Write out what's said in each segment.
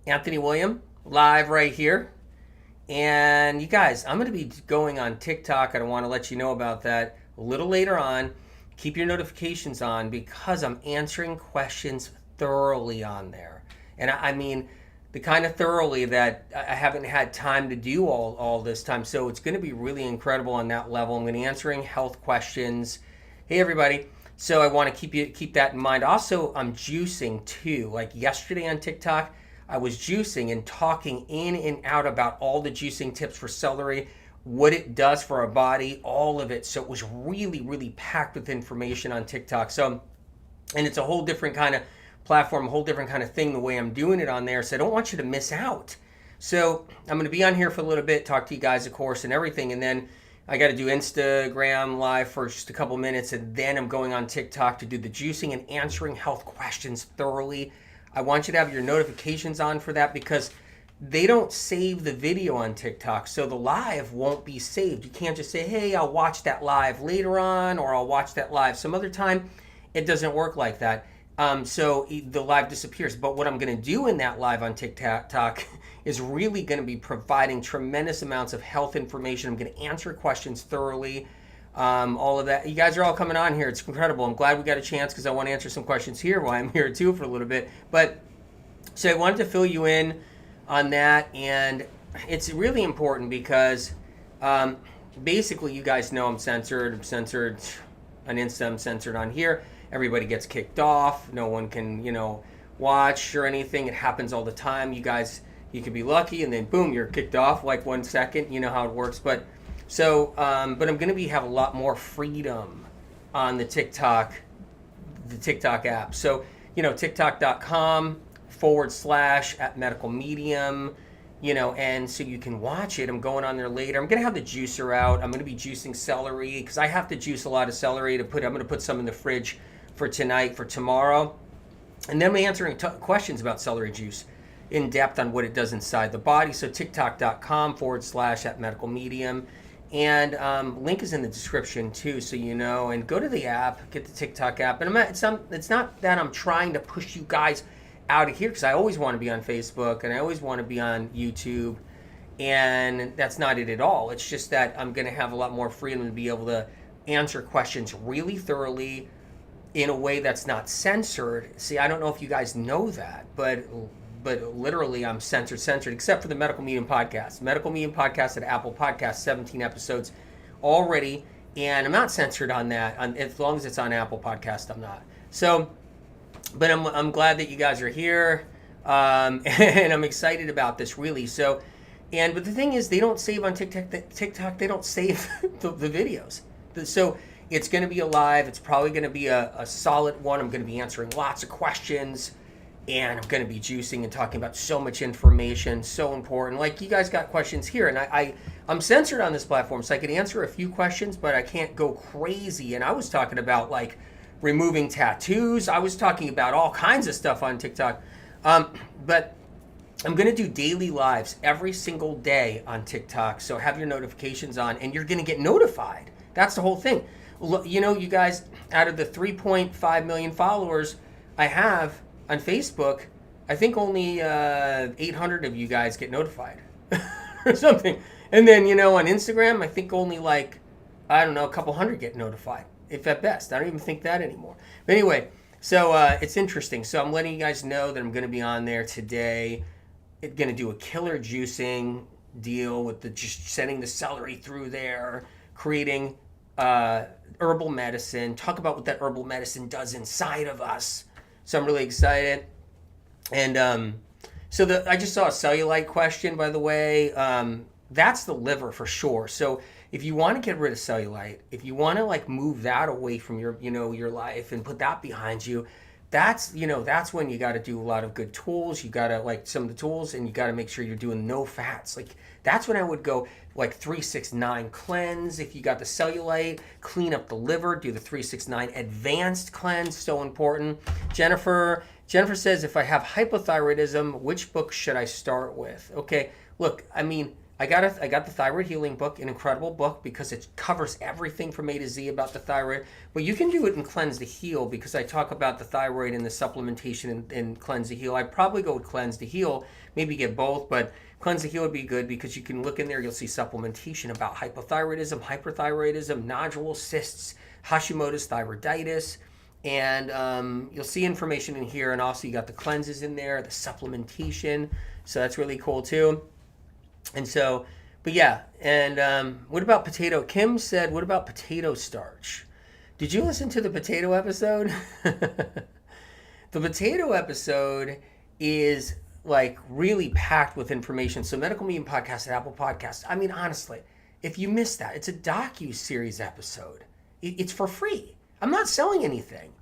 Anthony William, live right here. And you guys, I'm going to be going on TikTok. I want to let you know about that a little later on. Keep your notifications on because I'm answering questions thoroughly on there. And I mean, the kind of thoroughly that I haven't had time to do all this time. So it's going to be really incredible on that level. I'm going to be answering health questions. Hey, everybody. So I want to keep that in mind. Also, I'm juicing too. Like yesterday on TikTok, I was juicing and talking in and out about all the juicing tips for celery, what it does for our body, all of it. So it was really, really packed with information on TikTok. So, and it's a whole different kind of platform, a whole different kind of thing the way I'm doing it on there. So I don't want you to miss out. So I'm going to be on here for a little bit, talk to you guys, of course, and everything. And then I got to do Instagram live for just a couple minutes. And then I'm going on TikTok to do the juicing and answering health questions thoroughly. I want you to have your notifications on for that because they don't save the video on TikTok. So the live won't be saved. You can't just say, hey, I'll watch that live later on, or I'll watch that live some other time. It doesn't work like that. So the live disappears. But what I'm going to do in that live on TikTok is really going to be providing tremendous amounts of health information. I'm going to answer questions thoroughly. All of that. You guys are all coming on here. It's incredible. I'm glad we got a chance because I want to answer some questions here while I'm here too for a little bit. But so I wanted to fill you in on that. And it's really important because basically you guys know I'm censored. I'm censored on Insta. I'm censored on here. Everybody gets kicked off. No one can, watch or anything. It happens all the time. You guys, you could be lucky and then boom, you're kicked off like 1 second. You know how it works. But I'm going to have a lot more freedom on the TikTok app. So, TikTok.com /@medical medium, and so you can watch it. I'm going on there later. I'm going to have the juicer out. I'm going to be juicing celery because I have to juice a lot of celery I'm going to put some in the fridge for tonight, for tomorrow. And then I'm answering questions about celery juice in depth on what it does inside the body. So TikTok.com /@medical medium. And link is in the description too, so and go to the app, get the TikTok app. And it's not that I'm trying to push you guys out of here because I always want to be on Facebook and I always want to be on YouTube, and that's not it at all. It's just that I'm going to have a lot more freedom to be able to answer questions really thoroughly in a way that's not censored. See, I don't know if you guys know that, but literally I'm censored, except for the Medical Medium Podcast. Medical Medium Podcast at Apple Podcasts, 17 episodes already, and I'm not censored on that. As long as it's on Apple Podcast, I'm not. So, but I'm glad that you guys are here, and I'm excited about this, really. So, but the thing is, they don't save on TikTok. They don't save the videos. So it's going to be a live. It's probably going to be a solid one. I'm going to be answering lots of questions. And I'm going to be juicing and talking about so much information, so important. Like, you guys got questions here, and I'm censored on this platform, so I can answer a few questions, but I can't go crazy. And I was talking about, like, removing tattoos. I was talking about all kinds of stuff on TikTok. But I'm going to do daily lives every single day on TikTok, so have your notifications on, and you're going to get notified. That's the whole thing. You guys, out of the 3.5 million followers I have on Facebook, I think only 800 of you guys get notified or something. And then, on Instagram, I think only a couple hundred get notified, if at best. I don't even think that anymore. But anyway, so it's interesting. So I'm letting you guys know that I'm going to be on there today. It's going to do a killer juicing deal with just sending the celery through there, creating herbal medicine, talk about what that herbal medicine does inside of us. So I'm really excited. And I just saw a cellulite question, by the way. That's the liver for sure. So if you want to get rid of cellulite, if you want to move that away from your life and put that behind you, that's when you got to do a lot of good tools. You got to some of the tools, and you got to make sure you're doing no fats. That's when I would go 369 cleanse. If you got the cellulite, clean up the liver, do the 369 advanced cleanse, so important. Jennifer says, if I have hypothyroidism, which book should I start with? Okay, look, I got the Thyroid Healing book, an incredible book because it covers everything from A to Z about the thyroid. But you can do it in Cleanse to Heal because I talk about the thyroid and the supplementation in Cleanse to Heal. I'd probably go with Cleanse to Heal, maybe get both, but Cleanse to Heal would be good because you can look in there, you'll see supplementation about hypothyroidism, hyperthyroidism, nodules, cysts, Hashimoto's thyroiditis. And you'll see information in here, and also you got the cleanses in there, the supplementation, so that's really cool too. And so, but yeah, and what about potato? Kim said, what about potato starch? Did you listen to the potato episode? The potato episode is like really packed with information. So Medical Medium Podcast at Apple Podcasts. I mean, honestly, if you missed that, it's a docu-series episode. It's for free. I'm not selling anything.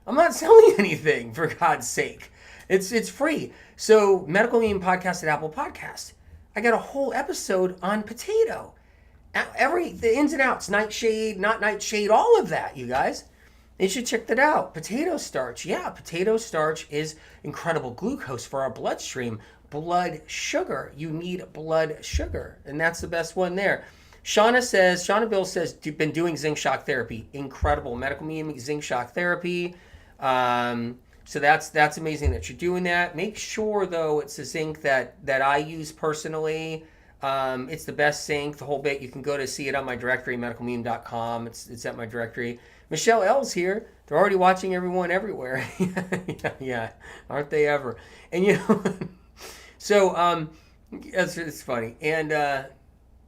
I'm not selling anything, for God's sake. It's free. So Medical Medium Podcast at Apple Podcasts. I got a whole episode on potato. The ins and outs, nightshade, not nightshade, all of that, you guys. You should check that out. Potato starch. Yeah, potato starch is incredible glucose for our bloodstream. Blood sugar. You need blood sugar. And that's the best one there. Shauna Bill says, been doing zinc shock therapy. Incredible. Medical Medium zinc shock therapy. So that's amazing that you're doing that. Make sure, though, it's a zinc that I use personally. It's the best zinc, the whole bit. You can go to see it on my directory, medicalmeme.com. It's at my directory. Michelle L's here. They're already watching everyone everywhere. yeah, aren't they ever? And, so it's funny. And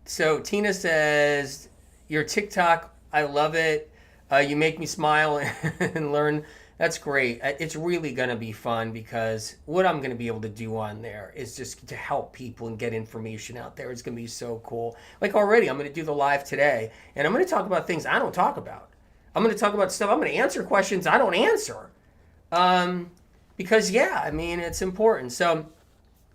so Tina says, your TikTok, I love it. You make me smile and learn. That's great. It's really going to be fun because what I'm going to be able to do on there is just to help people and get information out there. It's going to be so cool. Like already, I'm going to do the live today, and I'm going to talk about things I don't talk about. I'm going to talk about stuff. I'm going to answer questions I don't answer. Because, yeah, I mean, it's important. So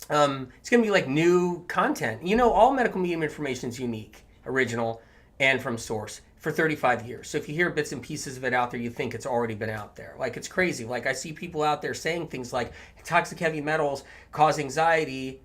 it's going to be like new content. All Medical Medium information is unique, original, and from source. For 35 years. So if you hear bits and pieces of it out there, you think it's already been out there. Like, it's crazy. Like, I see people out there saying things like toxic heavy metals cause anxiety.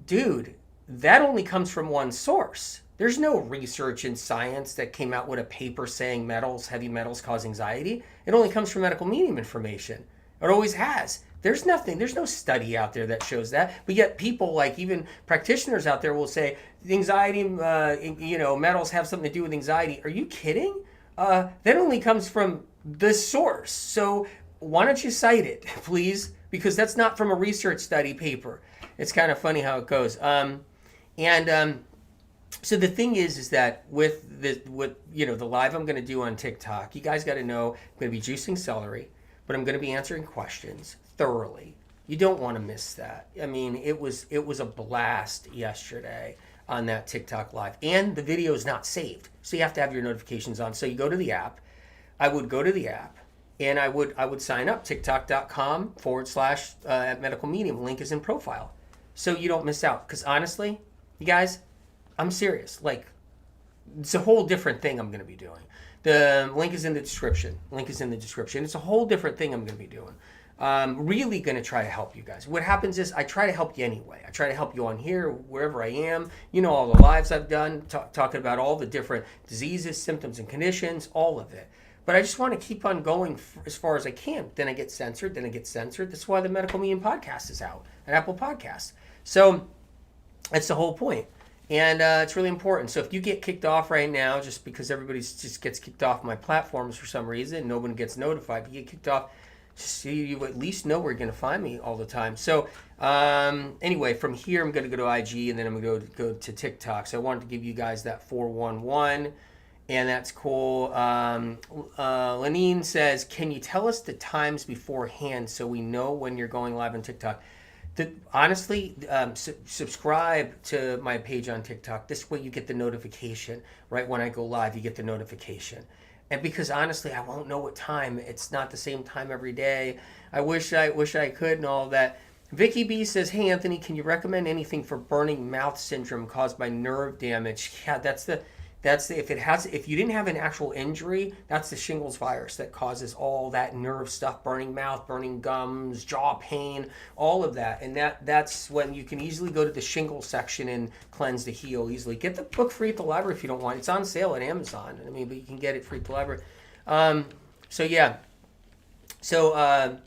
Dude, that only comes from one source. There's no research in science that came out with a paper saying heavy metals cause anxiety. It only comes from Medical Medium information. It always has. There's no study out there that shows that. But yet people, like even practitioners out there, will say anxiety, metals have something to do with anxiety. Are you kidding? That only comes from the source. So why don't you cite it, please? Because that's not from a research study paper. It's kind of funny how it goes. So the thing is that with the live I'm going to do on TikTok, you guys got to know I'm going to be juicing celery, but I'm going to be answering questions thoroughly. You don't want to miss that. I mean, it was a blast yesterday on that TikTok live, and the video is not saved, so you have to have your notifications on. So you go to the app. I would go to the app, and I would sign up, tiktok.com / at Medical Medium. Link is in profile, so you don't miss out. Because honestly, you guys, I'm serious. Like, it's a whole different thing I'm going to be doing. The link is in the description. It's a whole different thing I'm going to be doing. Really going to try to help you guys. What happens is I try to help you anyway. I try to help you on here, wherever I am. All the lives I've done, talking about all the different diseases, symptoms, and conditions, all of it. But I just want to keep on going as far as I can. Then I get censored. That's why the Medical Medium podcast is out at Apple Podcasts. So that's the whole point. And it's really important. So if you get kicked off right now, just because everybody just gets kicked off my platforms for some reason, no one gets notified, but you get kicked off, so you at least know where you're going to find me all the time. So anyway, from here, I'm going to go to IG, and then I'm going to go to TikTok. So I wanted to give you guys that 411, and that's cool. Lenine says, can you tell us the times beforehand so we know when you're going live on TikTok? Honestly, subscribe to my page on TikTok. This way you get the notification. Right when I go live, you get the notification. And because honestly, I won't know what time. It's not the same time every day. I wish I could and all that. Vicky B says, hey, Anthony, can you recommend anything for burning mouth syndrome caused by nerve damage? Yeah, that's the if you didn't have an actual injury, that's the shingles virus that causes all that nerve stuff, burning mouth, burning gums, jaw pain, all of that. And that's when you can easily go to the shingles section and cleanse to heal easily. Get the book free at the library if you don't want it. It's on sale at Amazon. I mean, but you can get it free at the library. So yeah. So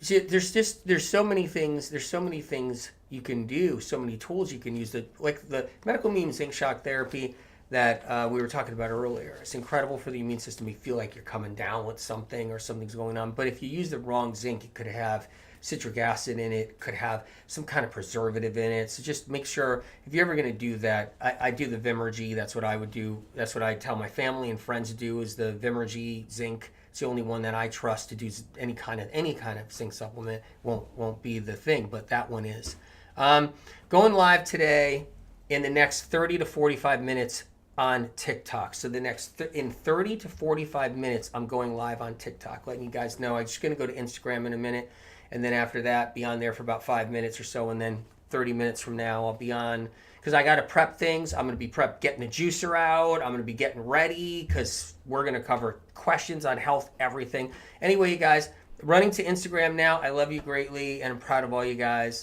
there's so many things. There's so many things you can do. So many tools you can use. Like the medical immune zinc shock therapy that we were talking about earlier. It's incredible for the immune system. You feel like you're coming down with something or something's going on. But if you use the wrong zinc, it could have citric acid in it, could have some kind of preservative in it. So just make sure, if you're ever going to do that, I do the Vimergy. That's what I would do. That's what I tell my family and friends to do, is the Vimergy zinc. It's the only one that I trust to do any kind of zinc supplement. Won't be the thing, but that one is. Going live today in the next 30 to 45 minutes on TikTok. So in 30 to 45 minutes, I'm going live on TikTok, letting you guys know. I'm just going to go to Instagram in a minute, and then after that, be on there for about 5 minutes or so, and then 30 minutes from now, I'll be on, because I got to prep things. I'm going to be getting the juicer out. I'm going to be getting ready, because we're going to cover questions on health, everything. Anyway, you guys, running to Instagram now. I love you greatly, and I'm proud of all you guys.